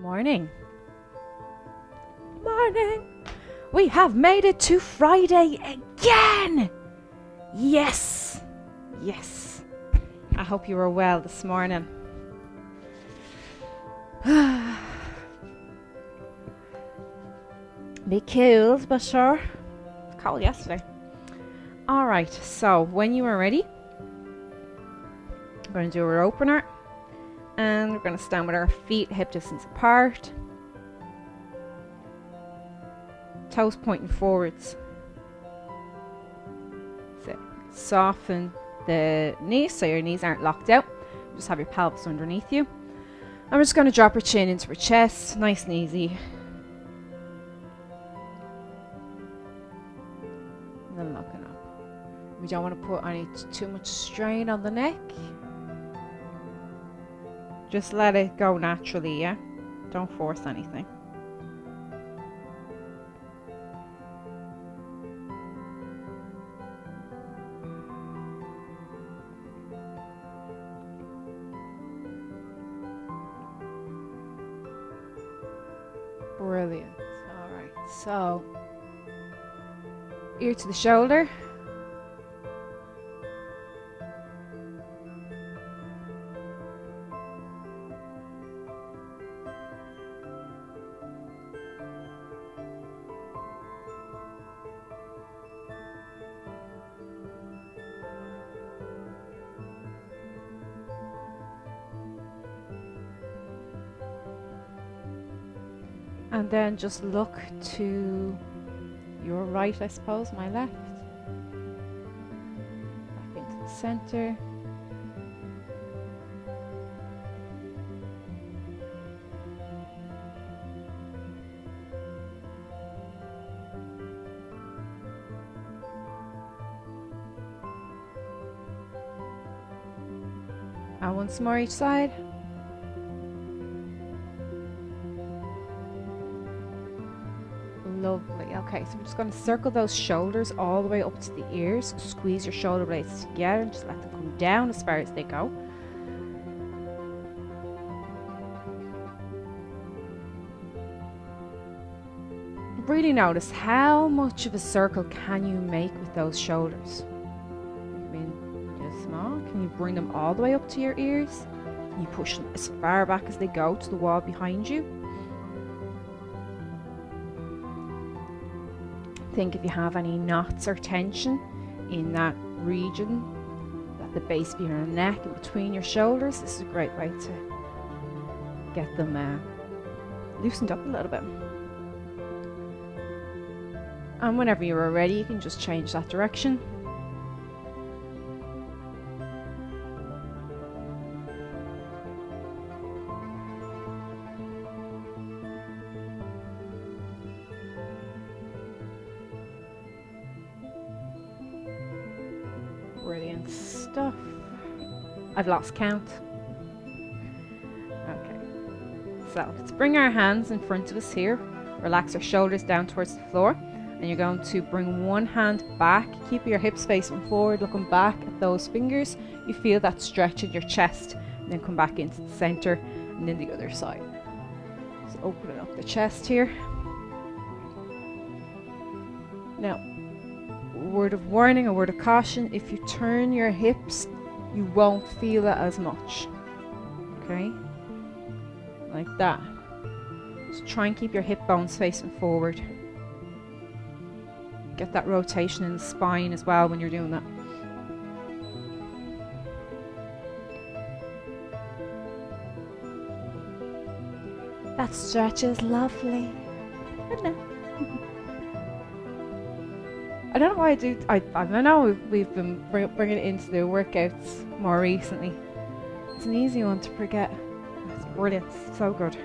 Morning. Morning. We have made it to Friday again. Yes. Yes. I hope you were well this morning. Be cold, but sure. It's cold yesterday. Alright, so when you are ready, we're going to do our opener. And we're going to stand with our feet hip distance apart. Toes pointing forwards. So soften the knees so your knees aren't locked out. Just have your pelvis underneath you. And we're just going to drop our chin into our chest, nice and easy. And then looking up. We don't want to put any too much strain on the neck. Just let it go naturally, yeah? Don't force anything. Brilliant. Alright, so ear to the shoulder. And then just look to your right, I suppose, my left. Back into the center. And once more each side. Lovely. Okay, so we're just going to circle those shoulders all the way up to the ears. Squeeze your shoulder blades together and just let them come down as far as they go. Really notice how much of a circle can you make with those shoulders. I mean, just small. Can you bring them all the way up to your ears? Can you push them as far back as they go to the wall behind you? Think if you have any knots or tension in that region, at the base of your neck and between your shoulders, this is a great way to get them loosened up a little bit. And whenever you are ready, you can just change that direction. Brilliant stuff. I've lost count. Okay. So let's bring our hands in front of us here. Relax our shoulders down towards the floor. And you're going to bring one hand back. Keep your hips facing forward, looking back at those fingers. You feel that stretch in your chest. And then come back into the center and then the other side. So opening up the chest here. Now, word of warning, a word of caution, if you turn your hips, you won't feel it as much. Okay? Like that. So try and keep your hip bones facing forward. Get that rotation in the spine as well when you're doing that. That stretch is lovely. Hello. I don't know why I do. I know we've been bringing it into the workouts more recently. It's an easy one to forget. It's brilliant. It's so good.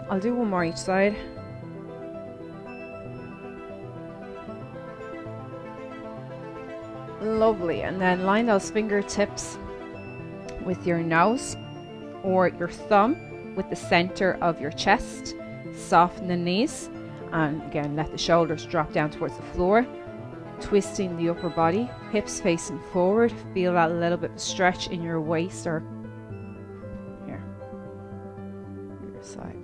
I'll do one more each side. Lovely. And then line those fingertips with your nose or your thumb with the center of your chest. Soften the knees. And again, let the shoulders drop down towards the floor. twisting the upper body, hips facing forward. Feel that little bit of stretch in your waist or here, your side.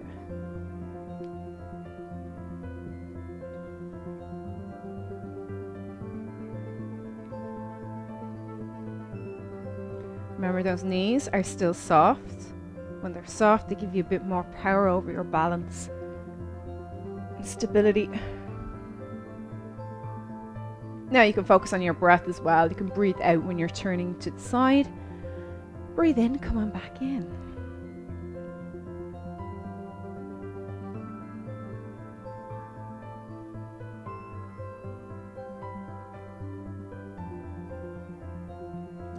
Remember, those knees are still soft. When they're soft, they give you a bit more power over your balance and stability. Now you can focus on your breath as well. You can breathe out when you're turning to the side. Breathe in, come on back in.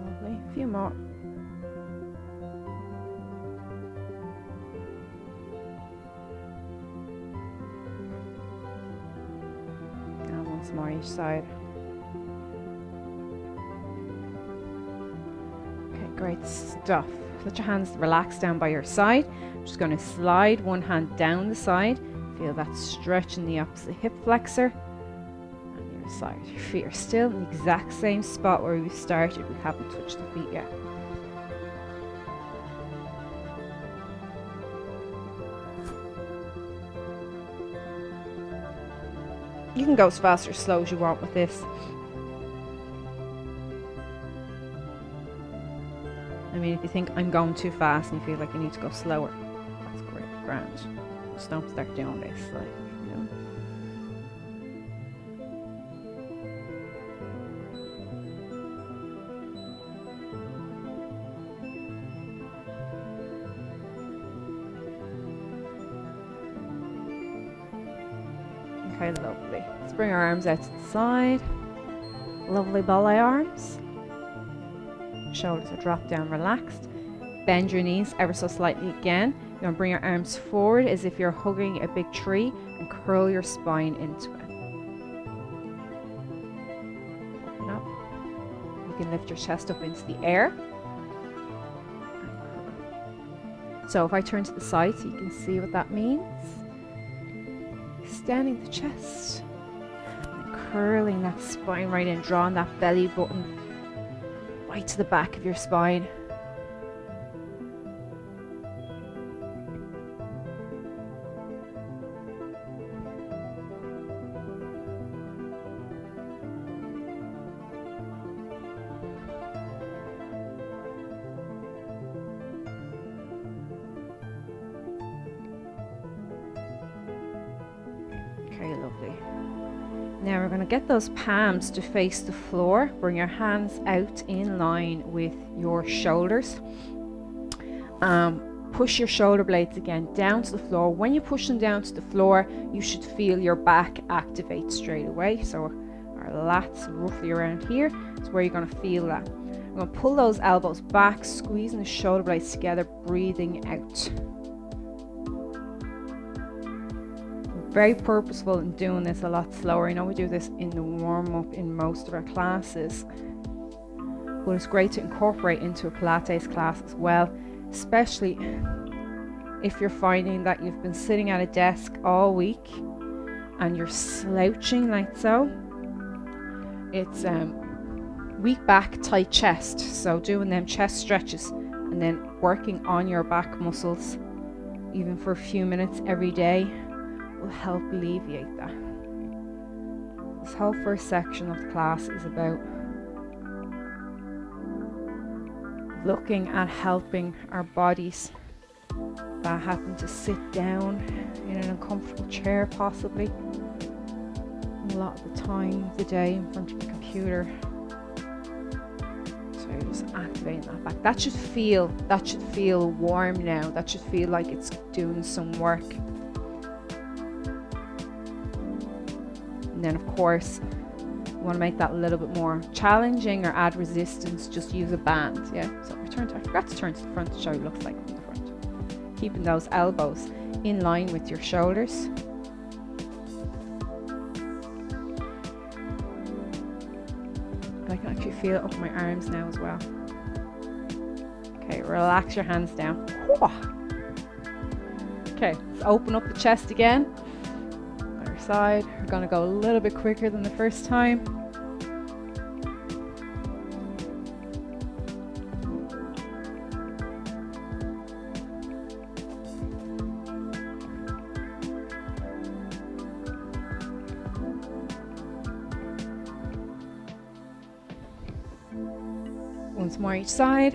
Lovely, a few more. And once more each side. Great stuff. Let your hands relax down by your side. I'm just going to slide one hand down the side. Feel that stretch in the opposite hip flexor. And your side. Your feet are still in the exact same spot where we started. We haven't touched the feet yet. You can go as fast or slow as you want with this. I mean, if you think I'm going too fast and you feel like you need to go slower, that's great, grand. Just don't start doing this, like, you know. Okay, lovely. Let's bring our arms out to the side. Lovely ballet arms. Shoulders are dropped down, relaxed. Bend your knees ever so slightly again. You're going to bring your arms forward as if you're hugging a big tree and curl your spine into it. Open up. You can lift your chest up into the air. So if I turn to the side so you can see what that means. Extending the chest. And curling that spine right in, drawing that belly button right to the back of your spine. Okay, lovely. Now we're going to get those palms to face the floor. Bring your hands out in line with your shoulders. Push your shoulder blades again down to the floor. When you push them down to the floor, you should feel your back activate straight away. So our lats roughly around here is where you're going to feel that. I'm going to pull those elbows back, squeezing the shoulder blades together, breathing out. Very purposeful in doing this a lot slower. I know we do this in the warm-up in most of our classes, but it's great to incorporate into a Pilates class as well, especially if you're finding that you've been sitting at a desk all week and you're slouching like so. It's weak back, tight chest, so doing them chest stretches and then working on your back muscles even for a few minutes every day will help alleviate that. This whole first section of the class is about looking at helping our bodies that happen to sit down in an uncomfortable chair possibly a lot of the time of the day in front of the computer. So you're just activating that back. That should feel warm now. That should feel like it's doing some work. And then of course, you want to make that a little bit more challenging or add resistance, just use a band. Yeah, so I forgot to turn to the front to show you what it looks like from the front. Keeping those elbows in line with your shoulders. I can actually feel it up my arms now as well. Okay, relax your hands down. Okay, let's open up the chest again. Other side. We're going to go a little bit quicker than the first time. Once more each side.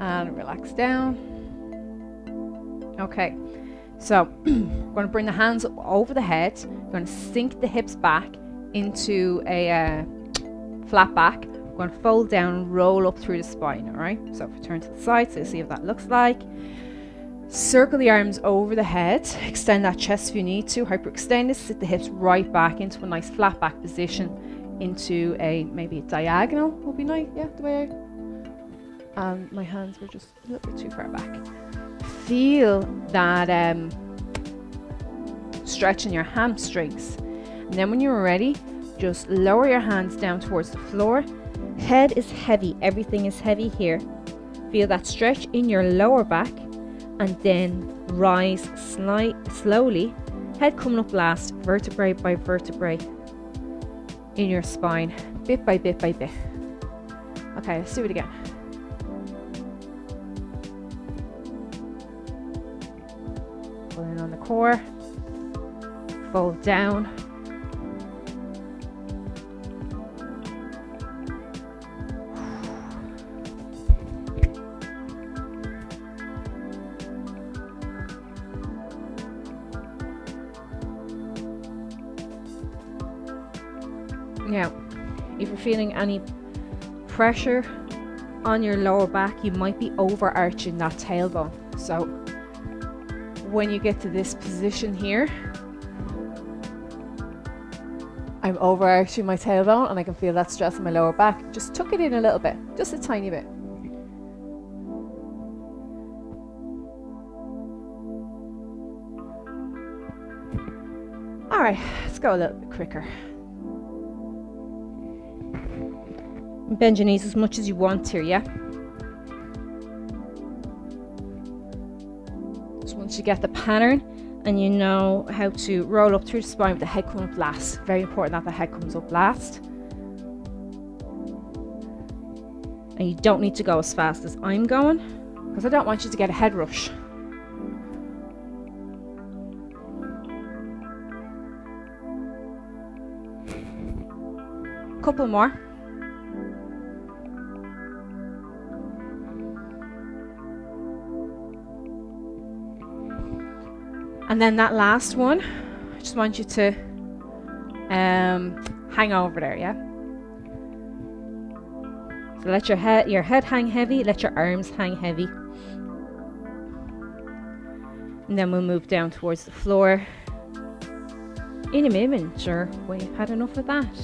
And relax down. Okay, so we're going to bring the hands up over the head. We're going to sink the hips back into a flat back. We're going to fold down and roll up through the spine, all right? So if we turn to the side, so you'll see what that looks like. Circle the arms over the head. Extend that chest if you need to. Hyperextend it. Sit the hips right back into a nice flat back position. Into maybe a diagonal would be nice. Yeah, the way my hands were just a little bit too far back. Feel that stretch in your hamstrings. And then when you're ready, just lower your hands down towards the floor. Head is heavy. Everything is heavy here. Feel that stretch in your lower back. And then rise slowly. Head coming up last, vertebrae by vertebrae in your spine. Bit by bit by bit. Okay, let's do it again. Pull in on the core. Fold down. Now, if you're feeling any pressure on your lower back, you might be overarching that tailbone. So when you get to this position here, I'm overarching my tailbone and I can feel that stress in my lower back. Just tuck it in a little bit, just a tiny bit. All right, let's go a little bit quicker. Bend your knees as much as you want here, yeah? So once you get the pattern and you know how to roll up through the spine with the head coming up last. Very important that the head comes up last. And you don't need to go as fast as I'm going, because I don't want you to get a head rush. Couple more. And then that last one, I just want you to hang over there, yeah? So let your head hang heavy, let your arms hang heavy. And then we'll move down towards the floor in a moment, or when you've had enough of that.